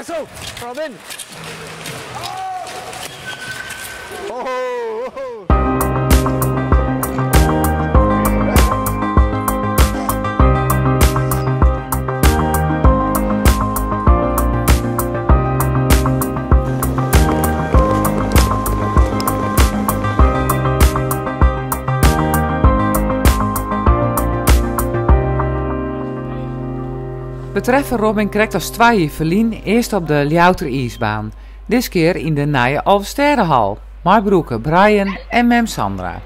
Zo, Robin. Oh. Betreffend Robin krijgt als tweeën verlien eerst op de Ljouter ijsbaan. Dit keer in de nieuwe Alversterrenhal. Mijn broeken Brian en mem Sandra.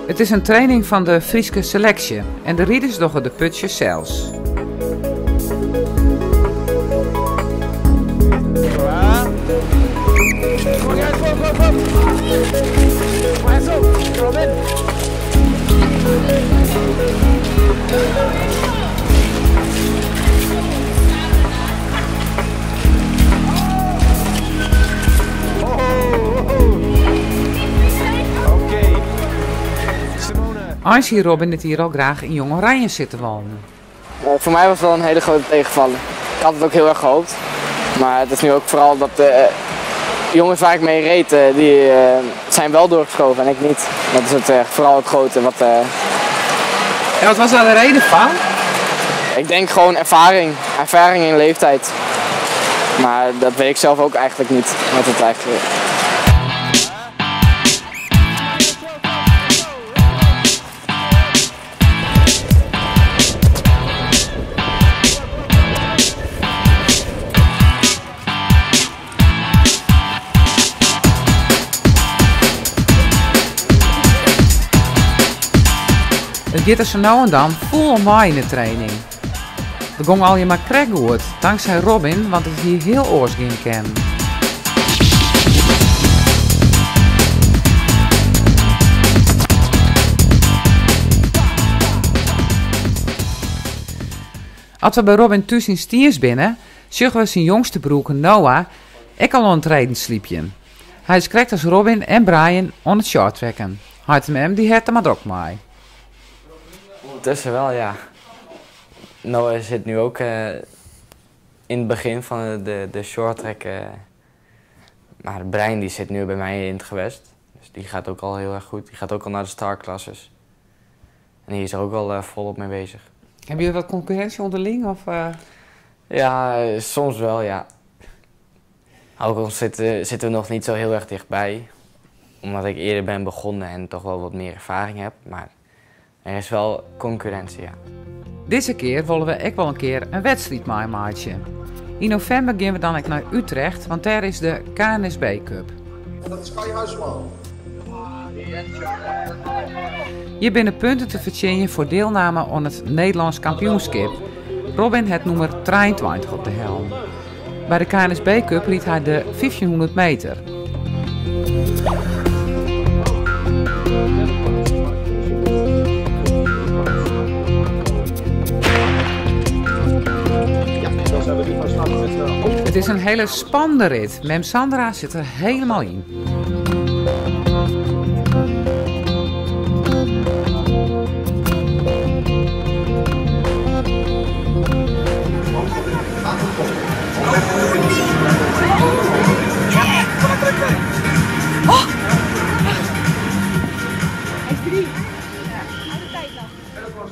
Het is een training van de Frieske selectie en de rieders doggen de putjes zelfs. Eens hier Robin het hier al graag in Jong Oranje zitten wonen. Voor mij was het wel een hele grote tegenvaller. Ik had het ook heel erg gehoopt. Maar het is nu ook vooral dat de jongens waar ik mee reed, die zijn wel doorgeschoven en ik niet. Dat is het, vooral het grote. En wat was daar de reden van? Ik denk gewoon ervaring in leeftijd. Maar dat weet ik zelf ook eigenlijk niet, wat het eigenlijk is. Het gaat er zo nou en dan vol mij in de training. We gingen al je maar krek goed, dankzij Robin, want het hier heel oors ging kennen. Als we bij Robin thuis in Stiers binnen, zien we zijn jongste broer Noah ook al aan het rijden sliepje. Hij is krekt als Robin en Brian aan het shorttrekken. Hij hem die het er maar ook mee. Ondertussen wel, ja. Noah zit nu ook in het begin van de shorttrack. Maar Brian die zit nu bij mij in het gewest. Dus die gaat ook al heel erg goed. Die gaat ook al naar de starklasses. En die is er ook al volop mee bezig. Hebben jullie wat concurrentie onderling? Of, Ja, soms wel, ja. Ook al zitten we nog niet zo heel erg dichtbij. Omdat ik eerder ben begonnen en toch wel wat meer ervaring heb. Maar er is wel concurrentie, ja. Deze keer willen we ook wel een keer een wedstrijd maken. In november gaan we dan ook naar Utrecht, want daar is de KNSB Cup. Dat is Kai Huisman. Hier binnen punten te verdienen voor deelname aan het Nederlands kampioenschap. Robin het nummer 23 op de helm. Bij de KNSB Cup liet hij de 1500 meter. Het is een hele spannende rit. Mem Sandra zit er helemaal in.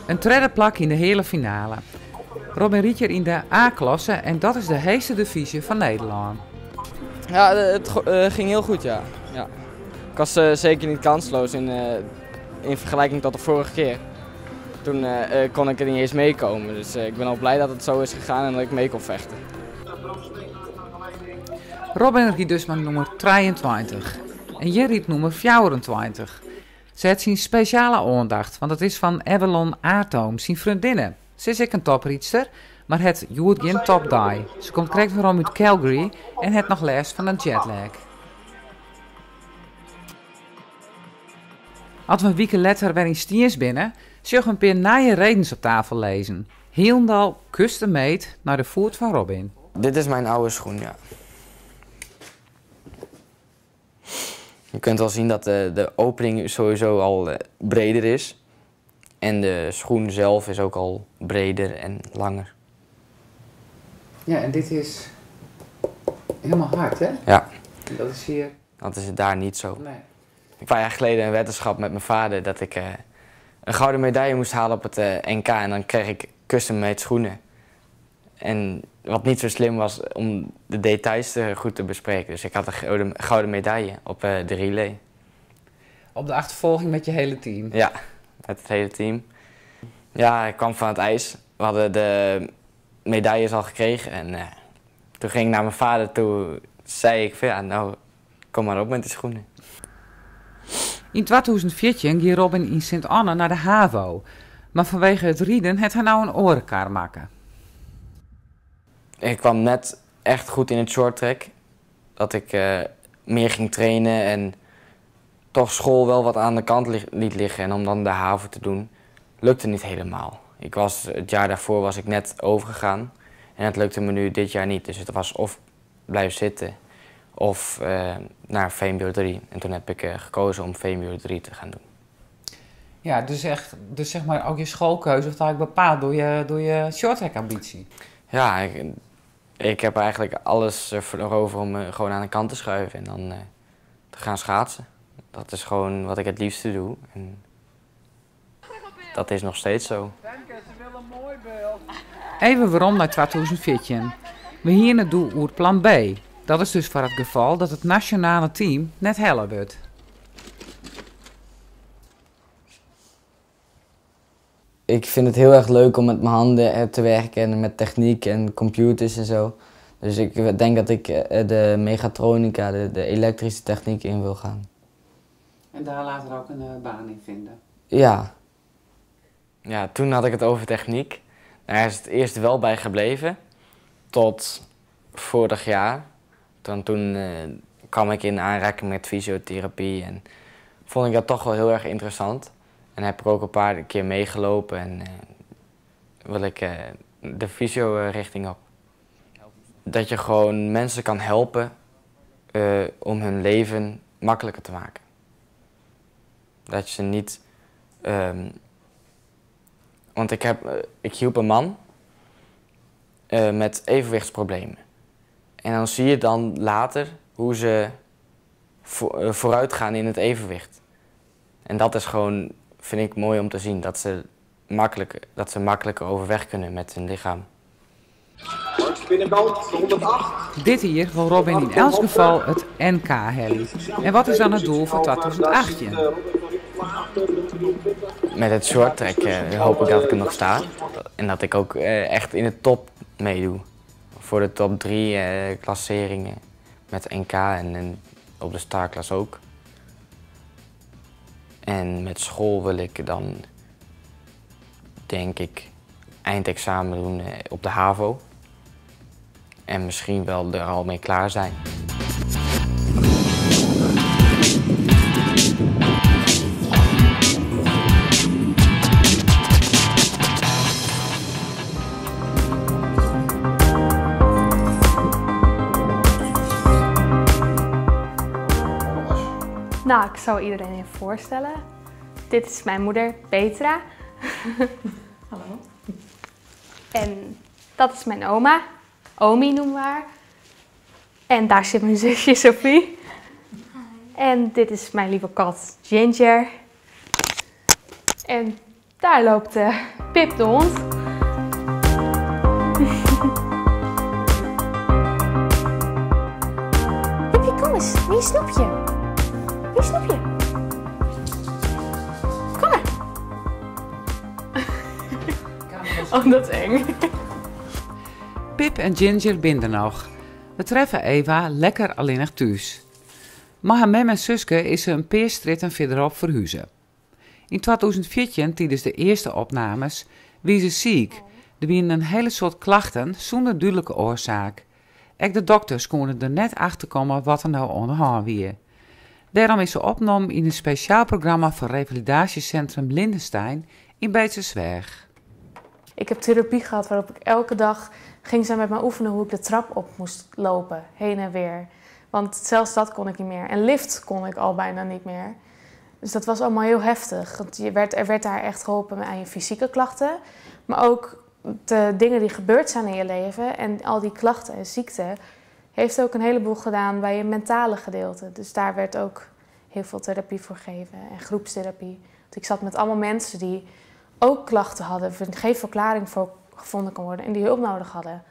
Een tweede plak in de hele finale. Robin riet hier in de A-klasse en dat is de hoogste divisie van Nederland. Ja, het ging heel goed, ja. Ik was zeker niet kansloos in vergelijking tot de vorige keer. Toen kon ik er niet eens meekomen, dus ik ben al blij dat het zo is gegaan en dat ik mee kon vechten. Robin riet dus met nummer 23. En je riet nummer 24. Ze heeft zijn speciale aandacht, want het is van Evelyn Aartoom, zijn vriendinne. Ze is ook een topriedster, maar het joert geen topdie. Ze komt correct waarom uit Calgary en heeft nog last van een jetlag. Als we een week later weer in Stiers binnen, zullen we een paar nieuwe redens op tafel lezen. Helemaal custom made naar de voet van Robin. Dit is mijn oude schoen, ja. Je kunt wel zien dat de opening sowieso al breder is. En de schoen zelf is ook al breder en langer. Ja, en dit is helemaal hard, hè? Ja. Dat is hier... Dat is het daar niet zo. Nee. Een paar jaar geleden een weddenschap met mijn vader dat ik een gouden medaille moest halen op het NK. En dan kreeg ik custom-made schoenen. En wat niet zo slim was om de details goed te bespreken. Dus ik had een gouden medaille op de relay. Op de achtervolging met je hele team? Ja, met het hele team. Ja, ik kwam van het ijs. We hadden de medailles al gekregen. En toen ging ik naar mijn vader toe. Zei ik van ja, nou, kom maar op met die schoenen. In 2014 ging Robin in Sint-Anne naar de HAVO. Maar vanwege het rieden had hij nou een orenkar maken. Ik kwam net echt goed in het shorttrack. Dat ik meer ging trainen en toch school wel wat aan de kant liet liggen. En om dan de HAVO te doen, lukte niet helemaal. Het jaar daarvoor was ik net overgegaan. En het lukte me nu dit jaar niet. Dus het was of blijven zitten of naar VMBO 3. En toen heb ik gekozen om VMBO 3 te gaan doen. Ja, dus zeg maar ook je schoolkeuze wordt eigenlijk bepaald door je shorttrack ambitie. Ja, ik heb eigenlijk alles ervoor over om me gewoon aan de kant te schuiven en dan te gaan schaatsen. Dat is gewoon wat ik het liefste doe. En dat is nog steeds zo. Even waarom naar 2014. We hier het doel oer plan B. Dat is dus voor het geval dat het nationale team net heller wordt. Ik vind het heel erg leuk om met mijn handen te werken en met techniek en computers en zo. Dus ik denk dat ik de mechatronica, de elektrische techniek in wil gaan. En daar later ook een baan in vinden? Ja. Ja, toen had ik het over techniek. Daar is het eerst wel bij gebleven. Tot vorig jaar. Toen kwam ik in aanraking met fysiotherapie en vond ik dat toch wel heel erg interessant. En heb ik ook een paar keer meegelopen en wil ik de fysio-richting op. Dat je gewoon mensen kan helpen om hun leven makkelijker te maken. Dat je ze niet... want ik hielp een man met evenwichtsproblemen. En dan zie je dan later hoe ze vooruit gaan in het evenwicht. En dat is gewoon, vind ik, mooi om te zien. Dat ze makkelijker overweg kunnen met hun lichaam. Binnenkant 108. Dit hier wil Robin in elk geval het NK hellen. En wat is dan het doel voor 2018? Met het shorttrack hoop ik dat ik er nog sta. En dat ik ook echt in de top meedoe. Voor de top 3 klasseringen met NK en op de starklas ook. En met school wil ik dan, denk ik, eindexamen doen op de HAVO. En misschien wel er al mee klaar zijn. Nou, ik zal iedereen even voorstellen. Dit is mijn moeder, Petra. Hallo. En dat is mijn oma. Omi noemen we haar. En daar zit mijn zusje, Sophie. En dit is mijn lieve kat, Ginger. En daar loopt Pip de hond. Pipje, kom eens. Wie snoep je? Wie snoep je? Kom maar. Oh, dat is eng. Pip en Ginger binden nog. We treffen Eva lekker alleenig thuis. Maar haar mem en zuske is ze een paar stritten verderop verhuizen. In 2014, tijdens de eerste opnames, wie ze ziek. Er waren een hele soort klachten zonder duidelijke oorzaak. Ook de dokters konden er net achter komen wat er nou aan de hand was. Daarom is ze opgenomen in een speciaal programma van revalidatiecentrum Lindenstein in Beeldsersweg. Ik heb therapie gehad waarop ik elke dag ging zij met me oefenen hoe ik de trap op moest lopen, heen en weer. Want zelfs dat kon ik niet meer. En lift kon ik al bijna niet meer. Dus dat was allemaal heel heftig. Want er werd daar echt geholpen aan je fysieke klachten. Maar ook de dingen die gebeurd zijn in je leven en al die klachten en ziekte heeft ook een heleboel gedaan bij je mentale gedeelte. Dus daar werd ook heel veel therapie voor gegeven en groepstherapie. Want ik zat met allemaal mensen die ook klachten hadden, waar geen verklaring voor gevonden kon worden en die hulp nodig hadden.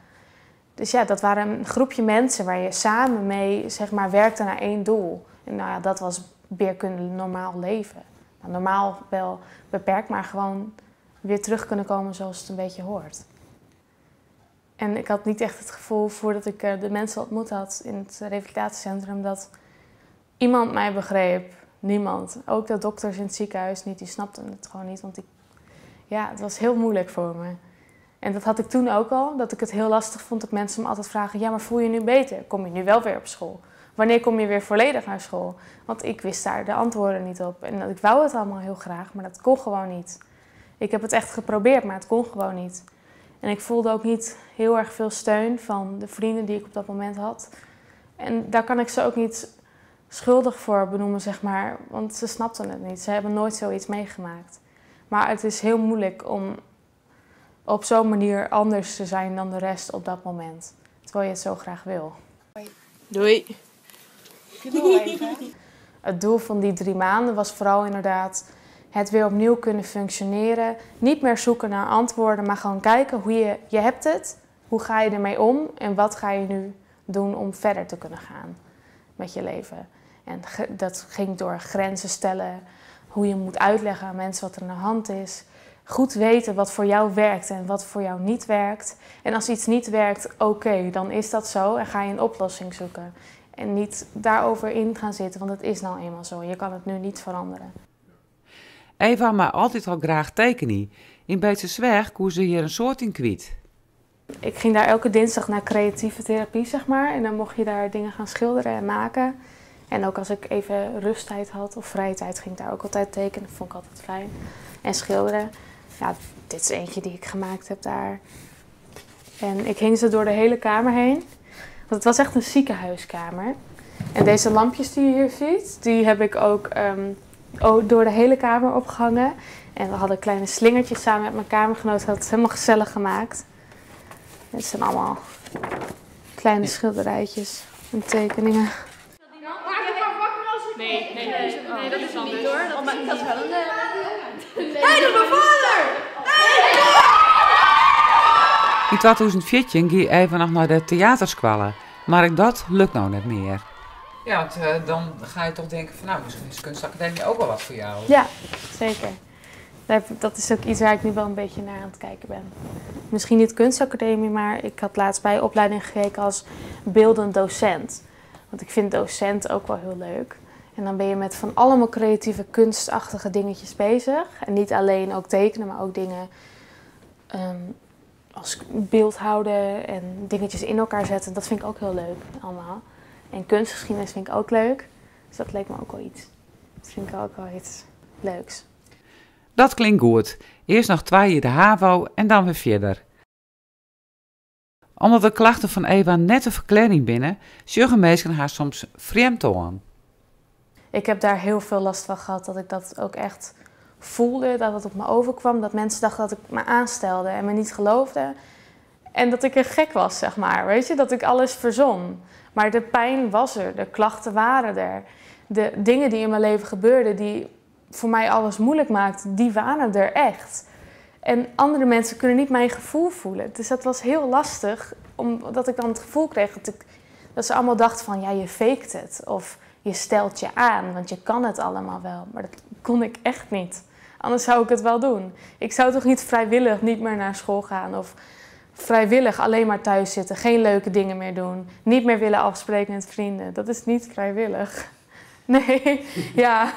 Dus ja, dat waren een groepje mensen waar je samen mee, zeg maar, werkte naar één doel. En nou ja, dat was weer kunnen normaal leven. Nou, normaal wel beperkt, maar gewoon weer terug kunnen komen zoals het een beetje hoort. En ik had niet echt het gevoel, voordat ik de mensen ontmoet had in het revalidatiecentrum, dat iemand mij begreep. Niemand. Ook de dokters in het ziekenhuis niet, die snapten het gewoon niet. Want het was heel moeilijk voor me. En dat had ik toen ook al, dat ik het heel lastig vond dat mensen me altijd vragen, ja, maar voel je nu beter? Kom je nu wel weer op school? Wanneer kom je weer volledig naar school? Want ik wist daar de antwoorden niet op. En ik wou het allemaal heel graag, maar dat kon gewoon niet. Ik heb het echt geprobeerd, maar het kon gewoon niet. En ik voelde ook niet heel erg veel steun van de vrienden die ik op dat moment had. En daar kan ik ze ook niet schuldig voor benoemen, zeg maar. Want ze snapten het niet. Ze hebben nooit zoiets meegemaakt. Maar het is heel moeilijk om op zo'n manier anders te zijn dan de rest op dat moment. Terwijl je het zo graag wil. Doei. Het doel van die 3 maanden was vooral inderdaad het weer opnieuw kunnen functioneren. Niet meer zoeken naar antwoorden, maar gewoon kijken hoe je hebt het. Hoe ga je ermee om en wat ga je nu doen om verder te kunnen gaan met je leven. En dat ging door grenzen stellen, hoe je moet uitleggen aan mensen wat er aan de hand is. Goed weten wat voor jou werkt en wat voor jou niet werkt. En als iets niet werkt, oké, dan is dat zo en ga je een oplossing zoeken. En niet daarover in gaan zitten, want het is nou eenmaal zo. Je kan het nu niet veranderen. Eva maar altijd al graag tekenen. In Beeldsersweg koer ze hier een soort in kwijt. Ik ging daar elke dinsdag naar creatieve therapie, zeg maar. En dan mocht je daar dingen gaan schilderen en maken. En ook als ik even rusttijd had of vrije tijd, ging ik daar ook altijd tekenen. Dat vond ik altijd fijn. En schilderen. Ja, dit is eentje die ik gemaakt heb daar. En ik hing ze door de hele kamer heen. Want het was echt een ziekenhuiskamer. En deze lampjes die je hier ziet, die heb ik ook door de hele kamer opgehangen. En we hadden kleine slingertjes samen met mijn kamergenoot. Dat het helemaal gezellig gemaakt. Dit zijn allemaal kleine schilderijtjes en tekeningen. Nee, dat is niet hoor. Dat is wel een... Hey, dat is mijn vader! In 2014 ging Eva nog naar de theaterschool, maar dat lukt nou net meer. Ja, want dan ga je toch denken van nou, misschien is kunstacademie ook wel wat voor jou. Ja, zeker. Dat is ook iets waar ik nu wel een beetje naar aan het kijken ben. Misschien niet kunstacademie, maar ik had laatst bij opleiding gekeken als beeldend docent. Want ik vind docent ook wel heel leuk. En dan ben je met van allemaal creatieve, kunstachtige dingetjes bezig. En niet alleen ook tekenen, maar ook dingen als beeld houden en dingetjes in elkaar zetten. Dat vind ik ook heel leuk allemaal. En kunstgeschiedenis vind ik ook leuk. Dus dat leek me ook wel iets. Dat vind ik ook wel iets leuks. Dat klinkt goed. Eerst nog 2 jaar de HAVO en dan weer verder. Omdat de klachten van Eva net een verklaring binnen, zeggen mensen haar soms vreemd aan. Ik heb daar heel veel last van gehad, dat ik dat ook echt voelde, dat het op me overkwam. Dat mensen dachten dat ik me aanstelde en me niet geloofden. En dat ik een gek was, zeg maar, weet je, dat ik alles verzon. Maar de pijn was er, de klachten waren er. De dingen die in mijn leven gebeurden, die voor mij alles moeilijk maakten, die waren er echt. En andere mensen kunnen niet mijn gevoel voelen. Dus dat was heel lastig, omdat ik dan het gevoel kreeg dat ze allemaal dachten van, ja, je faked het. Of je stelt je aan, want je kan het allemaal wel. Maar dat kon ik echt niet. Anders zou ik het wel doen. Ik zou toch niet vrijwillig niet meer naar school gaan of vrijwillig alleen maar thuis zitten, geen leuke dingen meer doen, niet meer willen afspreken met vrienden. Dat is niet vrijwillig. Nee, ja.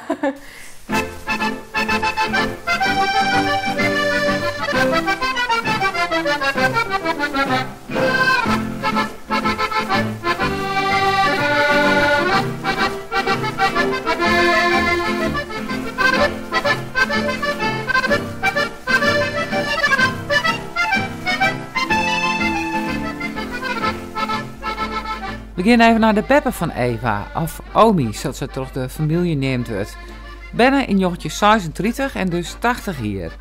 We gaan even naar de peppen van Eva, of Omi, zoals ze toch de familie neemt wordt. Binnen in jochtje 36 en dus 80 hier.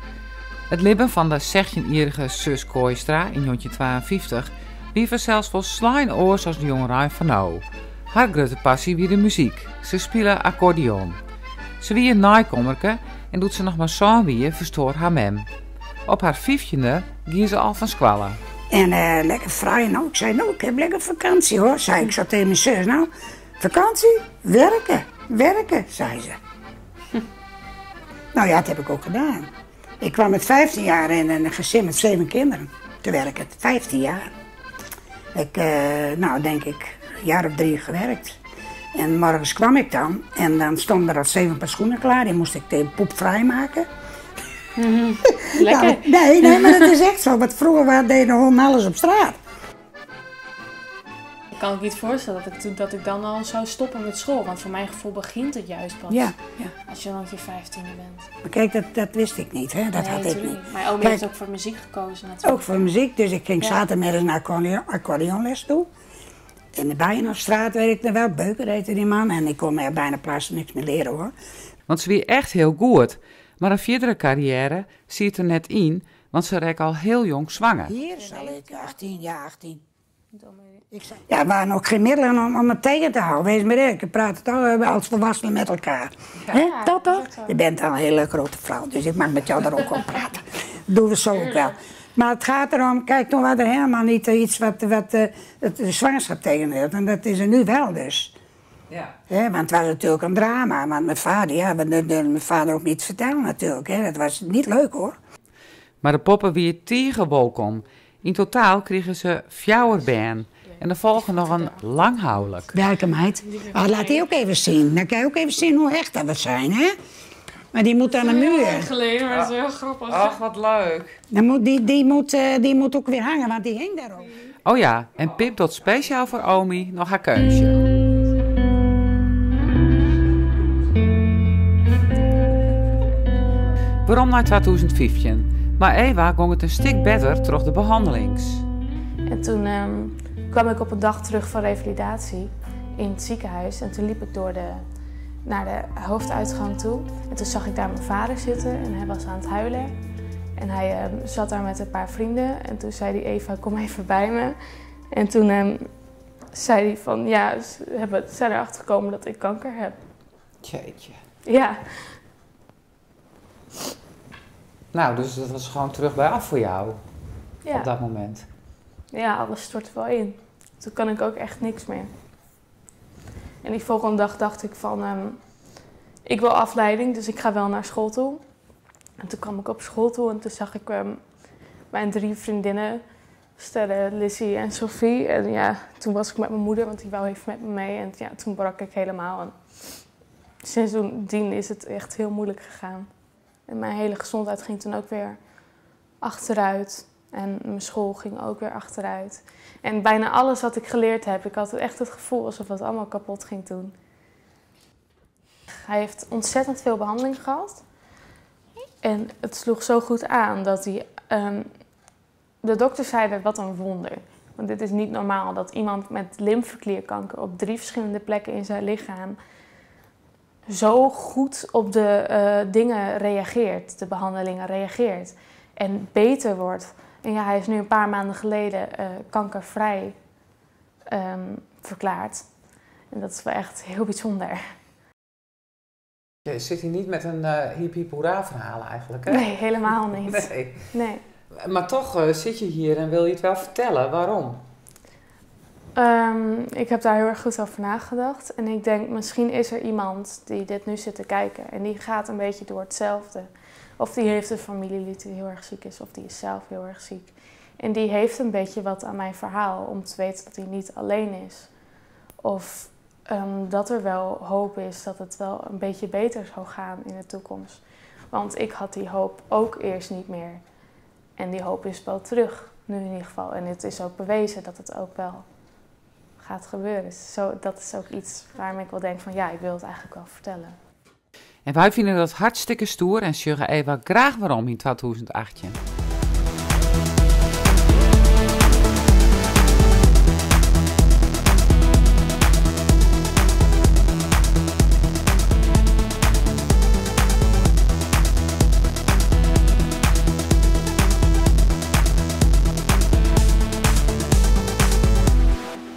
Het libben van de 16-jarige zus Kooistra in jochtje 52 wie zelfs wel slijn oor zoals de jongerij van nou. Haar grote passie wie de muziek. Ze spelen accordeon. Ze wie een naaikommerke en doet ze nog maar zo'n wie verstoort haar mem. Op haar 15e ging ze al van squallen. En lekker vrij. Nou, ik zei, nou, ik heb lekker vakantie hoor. Zei ik zo tegen mijn zus. Nou, vakantie? Werken. Werken, zei ze. Nou ja, dat heb ik ook gedaan. Ik kwam met 15 jaar in een gezin met 7 kinderen te werken. 15 jaar. Ik, nou denk ik, een jaar of 3 gewerkt. En morgens kwam ik dan en dan stonden er al 7 paar schoenen klaar. Die moest ik tegen poep vrijmaken. Lekker. Nou, nee, maar dat is echt zo. Want vroeger deden gewoon alles op straat. Ik kan me niet voorstellen dat ik dan al zou stoppen met school. Want voor mijn gevoel begint het juist pas. Ja. Als je dan op je 15e bent. Maar kijk, dat wist ik niet. Hè? Dat Nee, had ik natuurlijk niet. Mijn oom Kijk, heeft ook voor muziek gekozen natuurlijk. ook voor muziek. Dus ik ging Ja. zaterdagmiddag naar accordeonles toe. In de Bijenhofstraat werkte wel. Beuker heette die man. En ik kon er bijna plaats niks meer leren hoor. Want ze wie echt heel goed. Maar een verdere carrière ziet er net in, want ze rek al heel jong zwanger. Hier zal ik 18, ja 18. Ja, er waren ook geen middelen om het tegen te houden. Wees maar eerlijk, je praat het al als volwassenen met elkaar. Hè? Dat toch? Je bent al een hele grote vrouw, dus ik mag met jou daar ook om praten. Dat doen we zo ook wel. Maar het gaat erom, kijk, toen was er helemaal niet iets wat de zwangerschap tegenhield. En dat is er nu wel dus. Ja. Want het was natuurlijk een drama. Want mijn vader, ja, we durfden mijn vader ook niet vertellen natuurlijk. Hè. Dat was niet leuk hoor. Maar de poppen wie tegen welkom. In totaal kregen ze 4 baan. En er volgen nog een lang huwelijk. Welke meid? Oh, laat die ook even zien. Dan kan je ook even zien hoe hecht dat we zijn, hè? Maar die moet aan de muur. Geleden, maar dat is heel grappig. Ach, wat leuk. Dan moet, die moet ook weer hangen, want die hing daarop. Oh ja, en Pip doet speciaal voor Omi nog haar keusje. Waarom naar 2015? Maar Eva ging het een stuk beter terug de behandelings. En toen kwam ik op een dag terug van revalidatie in het ziekenhuis. En toen liep ik naar de hoofduitgang toe. En toen zag ik daar mijn vader zitten en hij was aan het huilen. En hij zat daar met een paar vrienden. En toen zei hij, Eva, kom even bij me. En toen zei hij van, ja, ze zijn erachter gekomen dat ik kanker heb. Jeetje. Ja. Nou, dus dat was gewoon terug bij af voor jou Ja. op dat moment. Ja, alles stortte wel in. Toen kan ik ook echt niks meer. En die volgende dag dacht ik van, ik wil afleiding, dus ik ga wel naar school toe. En toen kwam ik op school toe en toen zag ik mijn 3 vriendinnen, Stella, Lizzie en Sophie. En ja, toen was ik met mijn moeder, want die wou even met me mee. En ja, toen brak ik helemaal. En sindsdien is het echt heel moeilijk gegaan. En mijn hele gezondheid ging toen ook weer achteruit. En mijn school ging ook weer achteruit. En bijna alles wat ik geleerd heb, ik had echt het gevoel alsof het allemaal kapot ging toen. Hij heeft ontzettend veel behandeling gehad. En het sloeg zo goed aan dat hij... de dokter zei, wat een wonder. Want dit is niet normaal dat iemand met lymfeklierkanker op 3 verschillende plekken in zijn lichaam zo goed op de dingen reageert, de behandelingen reageert en beter wordt. En ja, hij is nu een paar maanden geleden kankervrij verklaard. En dat is wel echt heel bijzonder. Je zit hier niet met een hiep hiep hoera verhaal eigenlijk, hè? Nee, helemaal niet. Nee. Maar toch zit je hier en wil je het wel vertellen. Waarom? Ik heb daar heel erg goed over nagedacht. En ik denk, misschien is er iemand die dit nu zit te kijken. En die gaat een beetje door hetzelfde. Of die heeft een familielid die heel erg ziek is. Of die is zelf heel erg ziek. En die heeft een beetje wat aan mijn verhaal, om te weten dat hij niet alleen is. Of dat er wel hoop is, dat het wel een beetje beter zou gaan in de toekomst. Want ik had die hoop ook eerst niet meer. En die hoop is wel terug, nu in ieder geval. En het is ook bewezen dat het ook wel gaat gebeuren. Dus dat is ook iets waarom ik wel denk van ja, ik wil het eigenlijk wel vertellen. En wij vinden dat hartstikke stoer en zeggen even graag waarom in 2018.